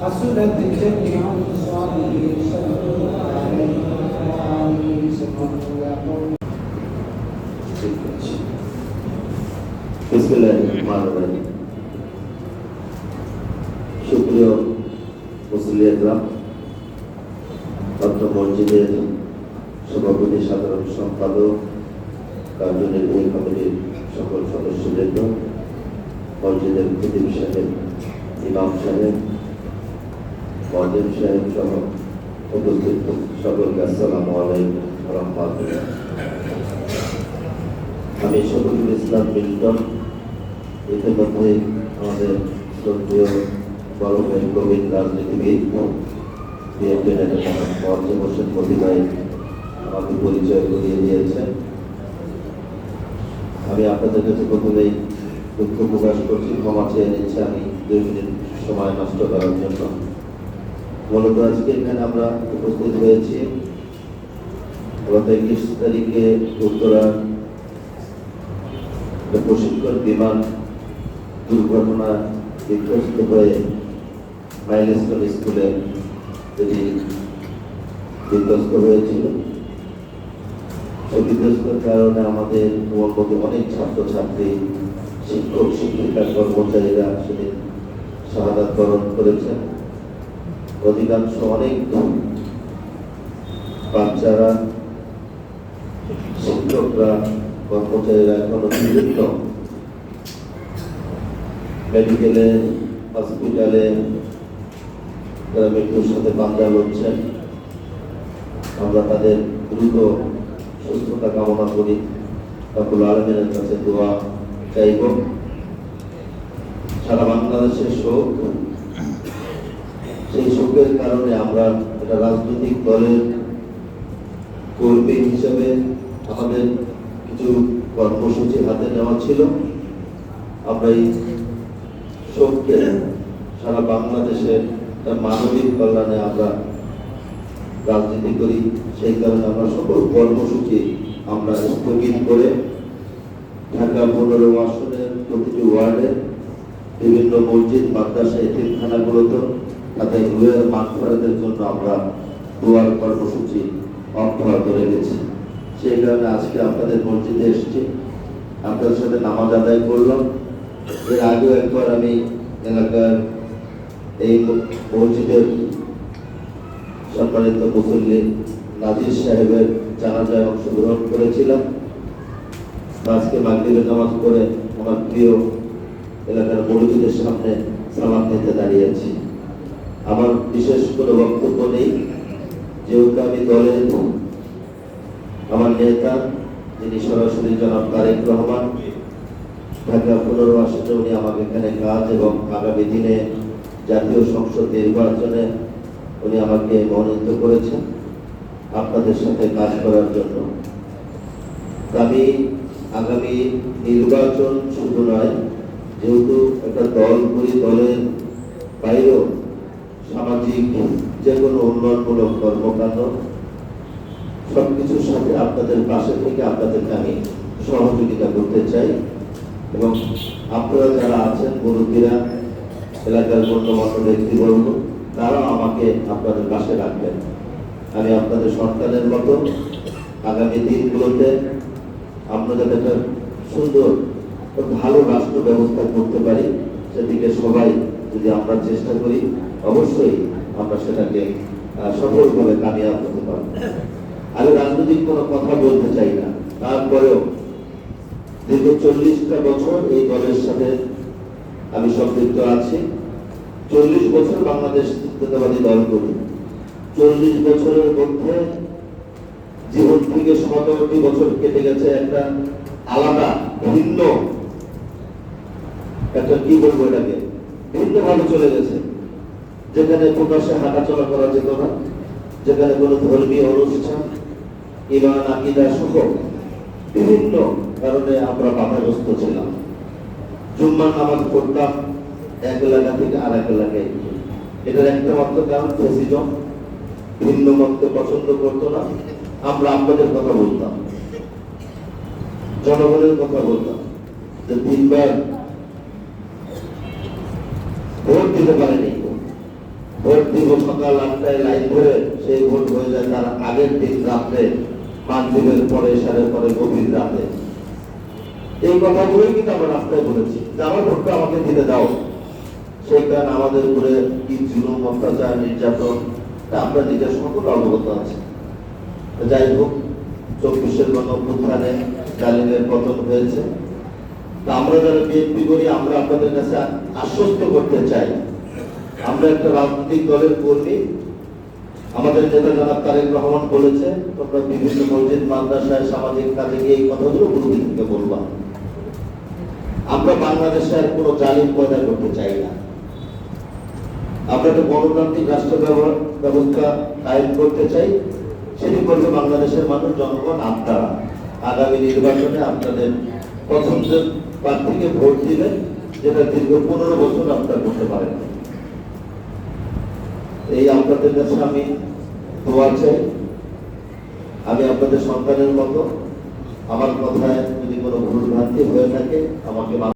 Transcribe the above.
حسنت جميع الصالحين صلى الله عليه وسلم. বিসমিল্লাহিররহমানিররহিম। সুপ্রিয় মুসলিমরা, অত্র মসজিদের সভাপতি, সাধারণ সম্পাদক, কার্যনির্বাহী কমিটির সকল সদস্যবৃন্দ, মসজিদের খতিব সাহেব, ইমাম সাহেব, মুয়াজ্জিন সাহেব সহ উপস্থিত সকলকে আসসালামু আলাইকুম ওয়া রাহমাতুল্লাহ। আমি শফিকুল ইসলাম মিল্টন, ইতিমধ্যে আমাদের শ্রদ্ধেয় বড় ভাই প্রবীণ রাজনীতিবিদ বিএনপি নেতা মুয়াজ্জেম হোসেন মতি ভাই আমাকে পরিচয় করিয়ে দিয়েছেন। আমি আপনাদের কাছে প্রথমেই দুঃখ প্রকাশ করছি, ক্ষমা চেয়ে নিচ্ছি আমি 2 মিনিট সময় নষ্ট করার জন্য। মূলত আজকে এখানে আমরা উপস্থিত হয়েছি গত 21 তারিখে উত্তরার প্রশিক্ষণ বিমান দুর্ঘটনা বিধ্বস্ত হয়ে মাইলস্টোন স্কুলে যেটি বিধ্বস্ত হয়েছিল, সেই বিধ্বস্তের কারণে আমাদের মধ্যে অনেক ছাত্রছাত্রী, শিক্ষক শিক্ষিকা, কর্মচারীরা সেদিন শাহাদাত বরণ করেছেন। অধিকাংশ অনেক বাচ্চারা, শিক্ষকরা, কর্মচারীরা এখনো বিভিন্ন মেডিকেলে, হসপিটালে তারা মৃত্যুর সাথে পাঞ্জা লড়ছেন। আমরা তাদের দ্রুত সুস্থতা কামনা করি, রব্বুল আলামিনের কাছে দোয়া চাইব। সারা বাংলাদেশের শোক, সেই শোকের কারণে আমরা একটা রাজনৈতিক দলের কর্মী হিসেবে আমাদের কিছু কর্মসূচি হাতে নেওয়া ছিল। আমরা এই শোককে সারা বাংলাদেশের মানবিক কল্যাণে আমরা রাজনীতি করি, সেই কারণে আমরা সকল কর্মসূচি আমরা স্থগিত করে ঢাকা 15 আসনের প্রতিটি ওয়ার্ডে বিভিন্ন মসজিদ, মাদ্রাসা, এতিমখানাগুলোতে তাদের রুহের মাগফিরাতের জন্য আমরা দোয়ার কর্মসূচি অব্যাহত রেখেছি। সেই কারণে আজকে আপনাদের মসজিদে এসেছি, আপনাদের সাথে নামাজ আদায় করলাম। এর আগেও একবার আমি এলাকার এই মসজিদের সম্মানিত মুসল্লি নাজির সাহেবের জানাজায় অংশগ্রহণ করেছিলাম। আজকে মাগরিবের নামাজ পড়ে আমার প্রিয় এলাকার মসজিদের সামনে সালাত নিতে দাঁড়িয়েছি। আমার বিশেষ কোনো বক্তব্য নেই, যেহেতু আমি দলের আমার নেতা যিনি সরাসরি জনাব তারেক রহমান, ঢাকা 15 আসনে উনি আমাকে এখানে কাজ এবং আগামী দিনে জাতীয় সংসদ নির্বাচনে উনি আমাকে মনোনীত করেছেন আপনাদের সাথে কাজ করার জন্য। আমি আগামী নির্বাচন শুধু নয়, যেহেতু একটা দল করি, দলের বাইরেও সামাজিক যে কোনো উন্নয়নমূলক কর্মকাণ্ড সবকিছুর সাথে আপনাদের পাশে থেকে আপনাদেরকে আমি সহযোগিতা করতে চাই। এবং আপনারা যারা আছেন, মুরব্বীরা, এলাকার গণ্যমান্য ব্যক্তিবর্গ, তারাও আমাকে আপনাদের পাশে রাখবেন। আমি আপনাদের সন্তানের মতো আগামী দিনগুলোতে আমরা যাতে একটা সুন্দর ভালো রাষ্ট্র ব্যবস্থা করতে পারি, সেদিকে সবাই যদি আমরা চেষ্টা করি, অবশ্যই আমরা সেটাকে সফলভাবে কামিয়াব হতে পারব। আমি রাজনৈতিক কোনো কথা বলতে চাই না, তারপরেও দীর্ঘ 40টা বছর এই দলের সাথে আমি সম্পৃক্ত আছি। 40 বছর বাংলাদেশ জাতীয়তাবাদী দল করি। 40 বছরের মধ্যে জীবন থেকে 17টি বছর কেটে গেছে একটা আলাদা ভিন্ন একটা কি বলবো এটাকে ভিন্ন ভাবে চলে গেছে, যেখানে প্রকাশ্যে হাঁটাচলা করা যেত না, যেখানে কোনো ধর্মীয় অনুষ্ঠান ইমান আকীদা সহ বিভিন্ন কারণে আমরা বাধাগ্রস্ত ছিলাম। জুম্মার নামাজ পড়তাম এক এলাকা থেকে আর এক এলাকায়, এটার একটা মাত্র কারণ ফ্যাসিজম, ভিন্ন মতকে পছন্দ করতো না। আমরা আপনাদের কথা বলতাম, জনগণের কথা বলতাম, যে তিনবার ভোট দিতে পারেনি, ভোট দিব সকাল 8টায় লাইন ধরে, সেই ভোট হয়ে যায় তার আগের দিন রাত্রে, মাগরিবের পরে সাড়ে পরে গভীর রাতে। এই কথাগুলোই কিন্তু আমরা রাস্তায় বলেছি যে আমার ভোটটা আমাকে দিতে দাও। সেই কারণে আমাদের উপরে কি জুলুম, অত্যাচার, নির্যাতন আমরা নিজের সকল অবগত আছি। যাই হোক, 24-এর গণঅভ্যুত্থানে জালিমের পতন হয়েছে। তা আমরা যারা বিএনপি করি, আমরা আপনাদের কাছে আশ্বস্ত করতে চাই, আমরা একটা রাজনৈতিক দলের কর্মী। আমাদের নেতা জনাব তারেক রহমান বলেছে, তোমরা বিভিন্ন মসজিদ মাদ্রাসায় সামাজিক কাজে গিয়ে এই কথাগুলো গুরুত্ব থেকে বলবা। আমরা বাংলাদেশে আর কোনো জালিম পয়দা করতে চাই না। আমরা একটা গণতান্ত্রিক রাষ্ট্র ব্যবস্থা কায়েম করতে চাই, সেটি করবে বাংলাদেশের মানুষ, জনগণ, আপনারা। আগামী নির্বাচনে আপনাদের পছন্দের প্রার্থীকে ভোট দিবেন, যেটা দীর্ঘ 15 বছর আপনারা করতে পারেন। এই আপনাদের কাছে আমি দোয়া চাই। আমি আপনাদের সন্তানের মতো, আমার কথায় যদি কোনো ভুল ভ্রান্তি হয়ে থাকে আমাকে